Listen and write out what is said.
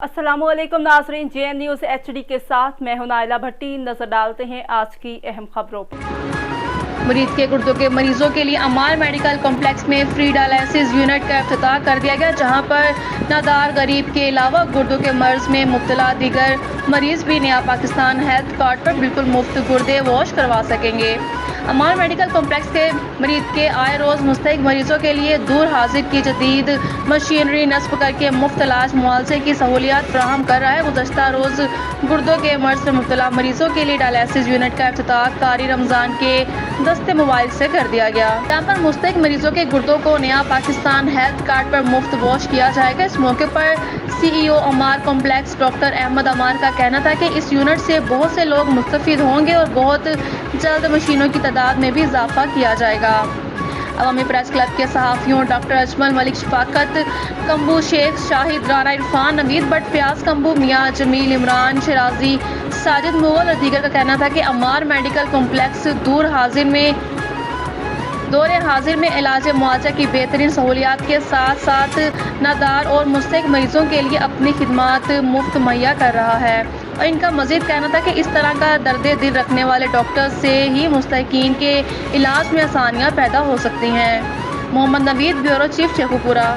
अस्सलाम वालेकुम नाज़रीन, JN न्यूज़ HD के साथ मैं हूं नाइला भट्टी। नजर डालते हैं आज की अहम खबरों पर। मरीज के गुर्दों के मरीजों के लिए अमार मेडिकल कॉम्प्लेक्स में फ्री डायलिसिस यूनिट का इफ्तिताह कर दिया गया, जहां पर नादार गरीब के अलावा गुर्दों के मर्ज में मुब्तला दीगर मरीज भी नया पाकिस्तान हेल्थ कार्ड पर बिल्कुल मुफ्त गुर्दे वॉश करवा सकेंगे। अमार मेडिकल कॉम्प्लेक्स के मरीज के आए रोज़ मुस्तहिक मरीजों के लिए दूर हाजिर की जदीद मशीनरी नस्ब करके मुफ्त इलाज मुआवजे की सहूलियात फराहम कर रहा है। गुज़श्ता रोज़ गुर्दों के मर्ज से मुब्तला मरीजों के लिए डायलिसिस यूनिट का इफ्तिताह कारी रमज़ान के दस्ते मोबाइल से कर दिया गया। यहाँ पर मुस्तहिक मरीजों के गुर्दों को नया पाकिस्तान हेल्थ कार्ड पर मुफ्त वॉश किया जाएगा। इस मौके पर CEO अमार कॉम्प्लेक्स डॉक्टर अहमद अमार का कहना था कि इस यूनिट से बहुत से लोग मुस्तफिद होंगे और बहुत जल्द मशीनों की तादाद में भी इजाफा किया जाएगा। अवामी प्रेस क्लब के सहाफ़ियों डॉक्टर अजमल मलिक, शफाकत कम्बू, शेख शाहिद, राना इरफान, नवीद भट्ट, फयाज कम्बू, मियाँ जमील, इमरान शराजी, साजिद मुगल और दीगर का कहना था कि अमार मेडिकल कॉम्प्लेक्स दौरे हाजिर में इलाज मुआवजा की बेहतरीन सहूलियात के साथ साथ नादार और मुस्तहिक मरीजों के लिए अपनी खिदमात मुफ्त मुहैया कर रहा है। और इनका मजीद कहना था कि इस तरह का दर्द दिल रखने वाले डॉक्टर से ही मुस्तहिकीन के इलाज में आसानियाँ पैदा हो सकती हैं। Mohammad Naveed, bureau chief, Sheikhupura.